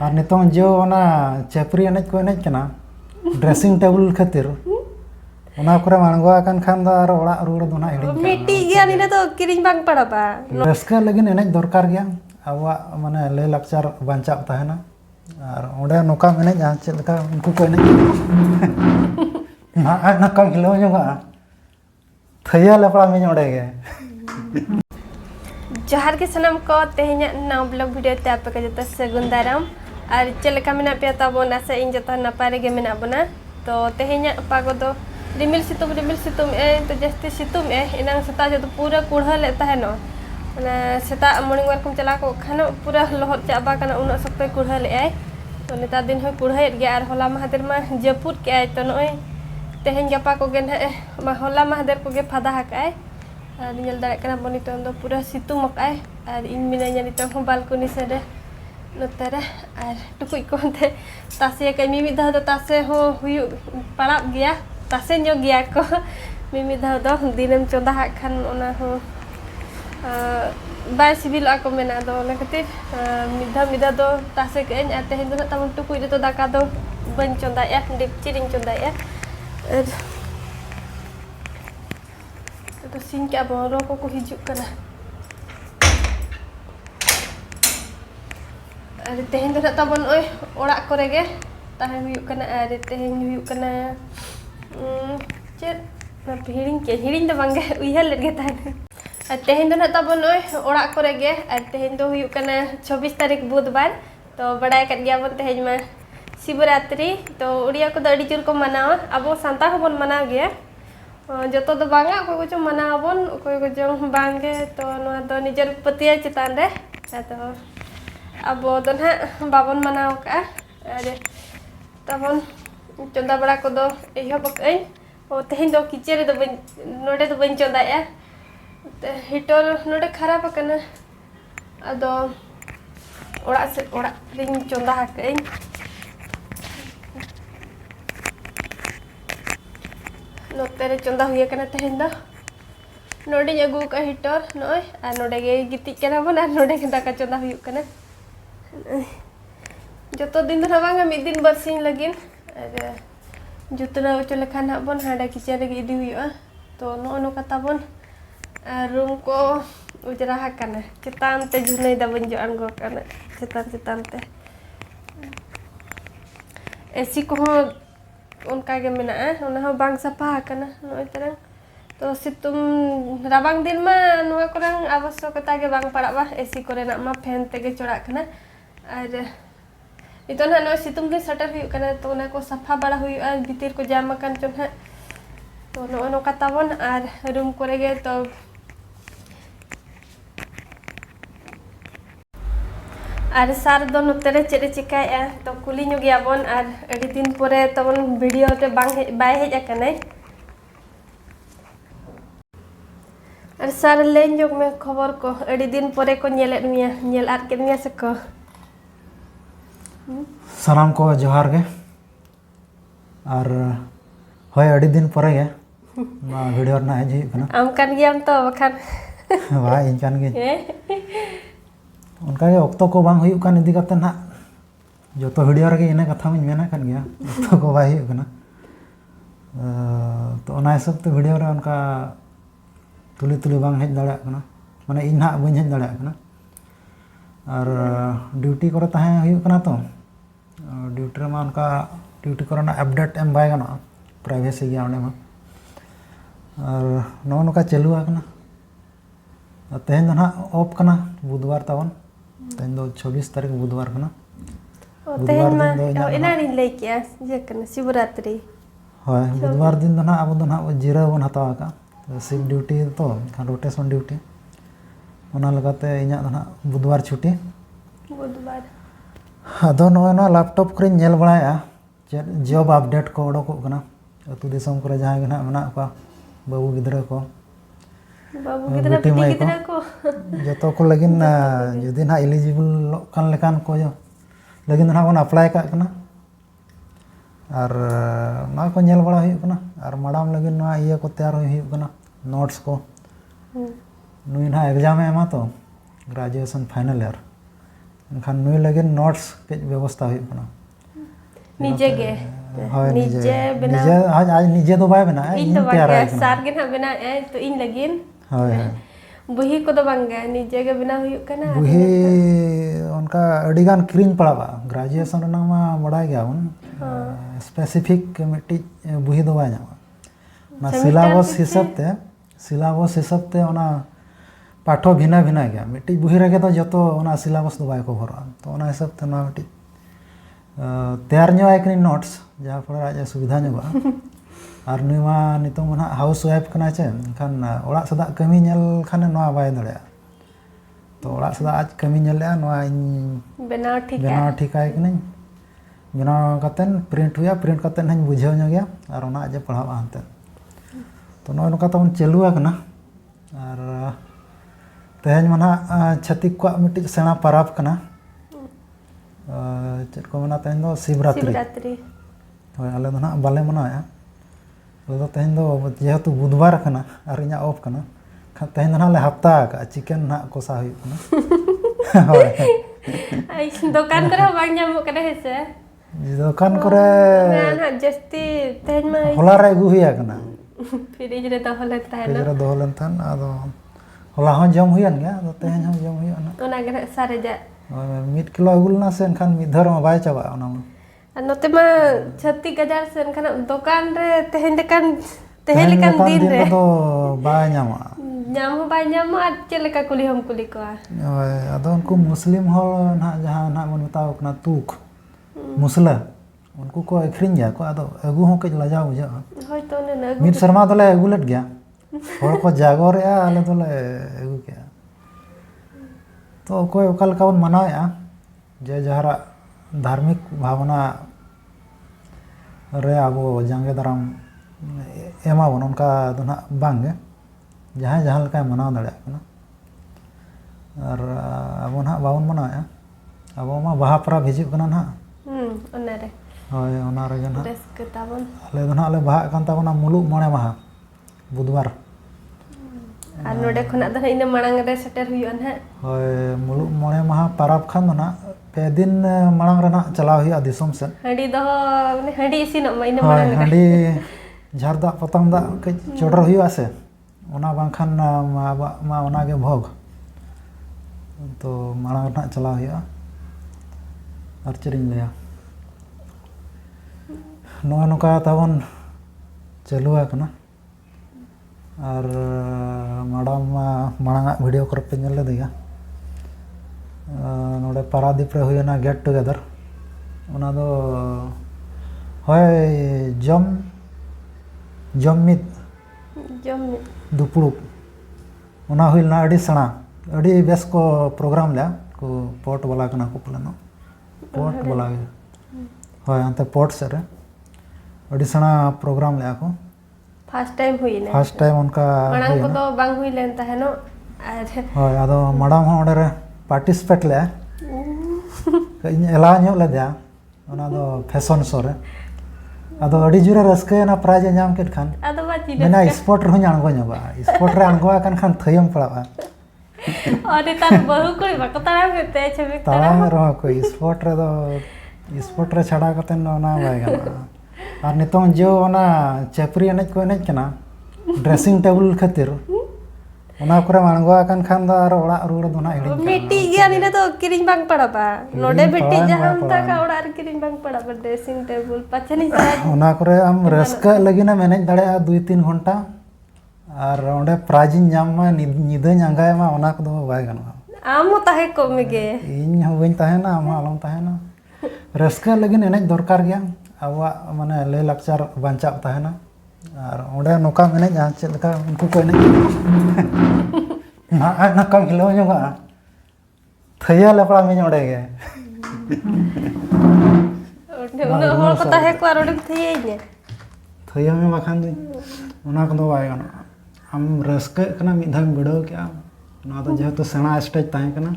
और नितों जो ओना चेपरी एनेज को एनेज कना ड्रेसिंग टेबल खातिर ओना करे मांगवा कान खान दा और ओड़ा रुड़ दो ना हिडिंग मिट्टी गया नी तो किरिंग बांग पड़ा बा रस्का लगिन एनेज दरकार गया आवा माने ले लक्चर बांचाव तहना और ओडे नोका एनेज चेद लेका उनको को एनेज ना ना कम हिलो जोगा थैया लपड़ा में ओडे गे जोहार के सनम को तेहኛ नाव ब्लॉग वीडियो ते आपे के जत सगुन दाराम और चलेका मेना पे ताबोन आसे इन जत नपाय रे गे मेना बना तो तेहኛ पागो दो रिमिल सितुम ए तो जस्ती सितुम ए इनांग सेता जो पूरा कुढ़ा लेता है नो सेता मॉर्निंग वर्क चला को खाना पूरा लहर चाबा कना उन सकते कुढ़ा ले आए तो नेता दिन हो कुढ़ा गया और होला महादेर मा जपुर के आए तो नय तेहñ गपा को गे ना होला महादेर को गे फादा हकाय और निल दाड़े कना बनी तो पूरा सितुम मकाय और इन मिनाया नितो हो बालकनी से रे नोते रे और टुकुई कोते तासे के मिमी दा दो तासे हो हुयु पड़ा गया तासे ᱧᱚ गया को मिमी दा दो दिनम चोदा खान ओना हो बाय सिविल को मेना दो ओना खातिर मिधा दो तासे के आ तेहñ दो तमन टुकुई रे तो दाका दो बन चोदा या डिपचिरिंग चोदा या तो सिंह के बोरो को हिजुक कना अरे तेहñ दो तबन ओय ओड़ा करे गे ताहे हुयु कना अरे तेहñ हुयु कना चेद ना हिड़िंग दो बांगे उइहर लेगे ताहे तेहñ दो तबन ओय ओड़ा करे गे तेहñ दो हुयु कना 26 तारीख बुधवार तो बड़ाय कर गया बन तेहñ मा शिवरात्रि तो उड़िया को अड़ी जोर को मनावा अब सांता को बन मनाव गया जो तो बांगा कोई को मनावन कोई को बांगे तो नोआ तो निजर पतिया चितान रे तो अब तो ना बाबन मनाव का अरे तबन चंदा बड़ा को दो एहो बकई ओ तेहñ दो किचेरे दो नोडे दो बन चंदाया हिटर नोडे खराब कना अदो ओड़ा से ओड़ा रिंग चंदा हकई नोते रे चंदा हुए कना तेहñ दो नोडे अगू का हिटर नय आ नोडे गे गिति कना बन आ नोडे के दाका चंदा हुए कना जो तो दिन ना बांगा मिद दिन बरसिंग लगिन अरे जुतना चले खाना बन हाडा किचन रे इदी हुआ तो नो नो कता बन रूम को उजरा हकना चितान ते जुनै दा बन जो अनगो कना चितान ते एसी को उनका के मेना ओना हो बांग सफा हकना नो तरह तो सितुम राबांग दिन मा नुआ करंग आवश्यकता के बांग पड़ा बा एसी करे ना मा फैन तेगे चढ़ा कना और इतो ना नो सितुम दिन सटर हुई कना तो ना को सफा बड़ा हुई भीतर को जाम कन चो ना तो नो नो कतावन और रूम करे गे तो और सार दो नोतेरे चेरे चिकाया तो कुली ᱧᱚᱜ गया बन और अड़ी दिन परे तबन वीडियो ते बाय हेज अकने और सार ले ᱧᱚᱜ में खबर को अड़ी दिन परे को ñेले मिया ñेल आर के मिया से को सलाम को जोहार गे और होय अड़ी दिन परे गे मा वीडियो ना हेज हुई कना आम कान गया तो बखान वाह इन कान गे उनका ऑक्तो को बांग हुई कान इदी कते ना जो तो वीडियो रे इना कथा में मेना कान गया ऑक्तो को बाय हुई कना तो ओना हिसाब ते वीडियो रे उनका तुली बांग हेज दाड़ा कना माने इन हा बन हेज दाड़ा कना और ड्यूटी करे ताहे हुई कना तो ड्यूटी रे मा उनका ड्यूटी करे ना अपडेट एम बाय गना प्राइवेसी गया ओने मा और नो नोका चालू आकना तेहñ ना ऑफ कना बुधवार तावन तेहñ दो 26 तारीख बुधवार कना तेहñ मा इना नी ले किया जे कना शिवरात्रि होय बुधवार दिन ना अब ना जीरा बन हतावा का शिफ्ट ड्यूटी तो रोटेशन ड्यूटी ओना लगाते इना ना बुधवार छुट्टी बुधवार अदो नो लैपटॉप करे नेल बड़ाया जॉब अपडेट को ओडको कना अतु दिसम करे जहां गना मना का बाबू गिदरा को जो तो को लगिन यदि ना एलिजिबल कान लेकान को जो लगिन ना बन अप्लाई का कना और ना को नेल बड़ा हुई कना और मैडम लगिन ना ये को तैयार हुई कना नोट्स को नुई ना एग्जाम एमा तो ग्रेजुएशन फाइनल ईयर एनखान नुई लगे नोट्स कज व्यवस्था हुई कना निजे गे होय निजे बना निजे आज निजे तो बाय बना इन तो बागे सार गे ना बना तो इन लगिन होय बुही को तो बांगे निजे गे बना हुई कना बुही उनका अडिगान क्रीन पड़ावा ग्रेजुएशन रना मा बड़ाय गया उन स्पेसिफिक मिट्टी बुही दो बाय जावा ना सिलेबस हिसाब ते ओना पाठो भिना भिना गया मिट्टी बुही रगे तो जतो ओना सिलेबस दो बाय को भरवा तो ओना हिसाब ते ना मिट्टी तैयार ᱧᱚᱜ आइकनी नोट्स जहाँ पर आज सुविधा ᱧᱚᱜᱚᱜᱼᱟ और नुमा नितों मना हाउस वाइफ कना चे खान ओड़ा सदा कमी नेल खाने नोआ बाय दड़या तो ओड़ा सदा आज कमी नेलया नोआ इन बनाव ठीक आय कनी बनाव कतेन प्रिंट हुआ प्रिंट कतेन हन बुझाव ᱧᱚᱜ और ओना आज पढ़ावा हनते तो नोय नोका तबन चलुआ कना और तेहन मना छतिक को मिट्टी सेना परब कना चेक को मना तेहन दो शिवरात्रि होय आले दो ना बाले मनाया आले दो तेहन दो जेहेतु बुधवार कना और इना ऑफ कना तेहन दो ना ले हफ्ता का चिकन ना कोसा हुई कना होय आई दुकान करे बांग जामो करे हेसे दुकान करे ना जस्ती तेहन मा होला रे गु हुया कना फ्रिज रे दो होले ताहे फ्रिज रे दो होले तान आदो होला हो जम हुयन गया तो तेहन हो जम हुयन ओना गे सारे जा 1 किलो अगुलना से एनखान मिधर मा बाय चाबा ओना नोते मा 36,000 से एनखान दुकान रे तेहन लेकान दिन रे तो बाय ᱧᱟᱢᱟ ᱧᱟᱢ हो बाय ᱧᱟᱢ आ चेलेका कुली हम कुली को ओय आदो उनको मुस्लिम हो ना जहां ना मन बताओ कना तुक मुसला उनको को अखरिन गया को आदो अगु हो कज लजा बुझा होय तो ने मिड शर्मा तले अगुलेट गया और को जागोर या आले तले अगु गया तो कोई ओकल काउन मनाया जे जहरा धार्मिक भावना रे आबो जांगे दाराम एमा बन उनका दना बांगे जहां जहां लका मनाव दड़े कना और आबो ना बाउन मनाया आबो मा बाहा परा भिजिक कना ना ओना रे होय ओना रे जना रस्क ताबन आले दना आले बाहा कान ताबना मुलुक मोणे माहा बुधवार आ नोडे खना द इन मांग रे सेटर हुई अन है होय मुलुक मोणे माहा पाराब खान ना पे दिन मांग रना चलाव हुई दिसम से हडी दो ने हडी इसिन मा इन मांग रे हडी झारदा पतंग दा के चोडर हुई आसे ओना बांखान मा ओना गे भोग तो मांग रना चलाव हुई और चरिन लिया नो नोका तावन चलुआ कना और मैडम मांगा वीडियो कर पे नल दिया नोडे पारादीप रे हुयना गेट टुगेदर ओना दो होय जम मित दुपुड़ुक ओना हुइलना अडी सणा अडी बेस को प्रोग्राम ले को पोर्ट वाला कना को पलनो पोर्ट वाला होय अंते पोर्ट से रे अडी सणा प्रोग्राम ले को फर्स्ट टाइम उनका मांग को तो बांग हुई लेन ताहेनो आर होय आदो मैडम हो ओडे रे पार्टिसिपेट ले इन एला ᱧᱚᱜ ᱞᱮᱫᱟ ओना दो फैशन शो रे आदो अडी जुरे रस्के ना प्राइज ᱧᱟᱢ केट खान आदो बाची मेना स्पोर्ट रे ᱧᱟणगो ᱧᱚᱜᱟ स्पोर्ट रे ᱟᱬᱜᱚ ᱟᱠᱟᱱ खान थयम पड़ावा और तार बहु कोई बको तारा होते छबे तारा रो कोई स्पोर्ट रे दो स्पोर्ट रे छाड़ा कतन ओना बाय गना और नितों जो ओना चेपरी एनज को एनज कना ड्रेसिंग टेबल खातिर ओना करे मांगो आकन खान दा और ओड़ा रुड़ दोना हिड़ी मिट्टी गया नि तो किरिंग बांग पड़ाबा नोडे मिट्टी जहां तक ओड़ा र किरिंग बांग पड़ाबा ड्रेसिंग टेबल पछनी ओना करे हम रस्का लगिना मैनेज दड़े 2-3 घंटा और ओंडे प्राइज ᱧᱟᱢ मा निदे ᱧᱟंगाय मा ओना को दो बाय गना आम ताहे को मेगे इन हो बइन ताहेना आम आलम ताहेना रस्का लगिन एनज दरकार गया आवा माने ले लक्चर बांचा ताहेना और ओंडे नोका मेने जहां चलका उनको को एनज ना कम हिलो ᱧᱚᱜᱟ थया लपड़ा में ओंडे गे ओंडे होर को ताहे को और ओंडे थये ने थया में बखान दिन ओना को दो बाय गना हम रस्का कना मिद धाम बिडो के ना तो जेहेतु सेना स्टेज ताहे कना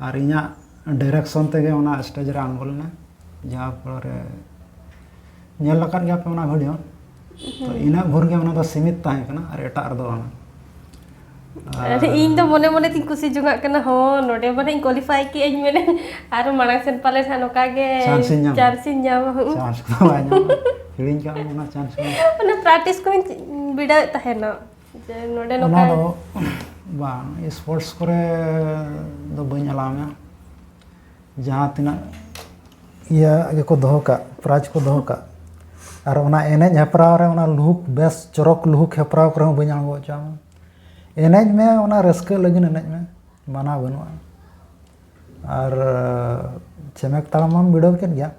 और इना डायरेक्शन ते गे ओना स्टेज रे आंगोलना जहां पर नेल लकन गया पे ओना वीडियो तो इना भोर के ओना तो सीमित ताहे कना और एटा र दो इन तो मने मने तीन कुसी जुंगा कना हो नोडे बने क्वालिफाई की एज मेने आरो मांग सेन पाले थानो कागे चांस ᱧᱟᱢ चांस को ᱧᱟᱢ हिड़िंग का ओना चांस ओना प्रैक्टिस को बिड़ा तहेना जे नोडे नो ओना दो बांग स्पोर्ट्स करे दो बई अलामे जहां तिना या के को दोहो का प्राइज को दोहो का और ओना एनेज हेपराव रे ओना लुक बेस चरक लुक हेपराव करे बई आंगो चाम एनेज में ओना रस्के लगिन एनेज में माना बनुआ और चेमेक तालमाम बिड़ो के गया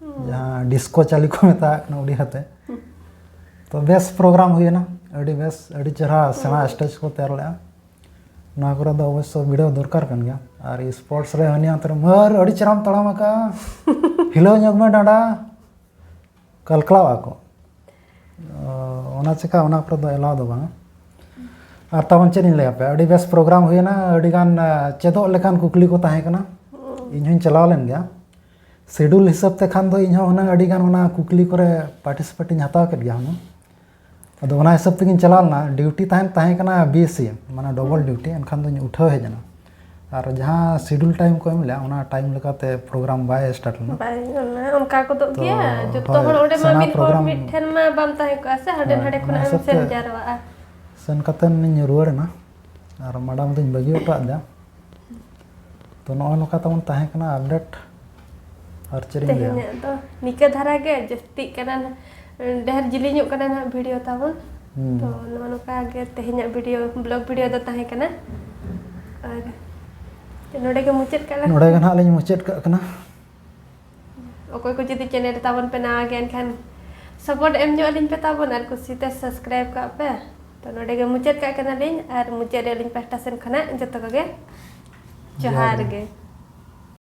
जहाँ डिस्को चाली को मेता उड़ी हाते तो बेस प्रोग्राम हुई ना अड़ी बेस अड़ी चेहरा सेना स्टेज को तैयार ले ना करे दो अवश्य वीडियो दरकार कर गया और स्पोर्ट्स रे हनिया तर मर अड़ी चेहरा तड़ाम का हिलो जग में डांडा कलकलावा को ओना चिका ओना पर दो एलाव दो बांग और तब चेन ले पे अड़ी बेस प्रोग्राम हुई ना अड़ी गान चेदो लेकान कुकली को ताहे कना इन हूं चलाव लेन गया शेड्यूल हिसाब ते खान दो इन होना अड़ी गान होना कुकली करे पार्टिसिपेट इन हताव कर गया हम अदो ओना हिसाब ते चलाव ना ड्यूटी ताहे कना बीएससी माने डबल ड्यूटी एनखान दो उठाव हेजना और जहां शेड्यूल टाइम को एम ले ओना टाइम लेकाते प्रोग्राम बाय स्टार्ट ना बाय उनका को तो गया जो तो हन ओडे मा मिट होर मिठन मा बाम ताहे को आसे हडे हडे खुना सेन जारवा सेन कतन नि रुवार ना और मैडम दिन बगी उठा दा तो नो नोका तमन ताहे कना अपडेट और चेरिंग गया तो निके धारा के जस्ती कना ढेर जिलिᱧᱚᱜ कना ना वीडियो ताबन तो नो नोका के तेहኛ वीडियो ब्लॉग वीडियो द ताहे कना और नोडे के मुचेत कला नोडे के ना लिᱧ मुचेत का कना ओकोय को जदी चैनल ताबन पे ना गेन खान सपोर्ट एम जो लिñ पे ताबन और कुसीते सब्सक्राइब का पे तो नोडे के मुचेत का कना लिñ और मुचेत लिñ पास्टा सेन खना जतो के जोहार गे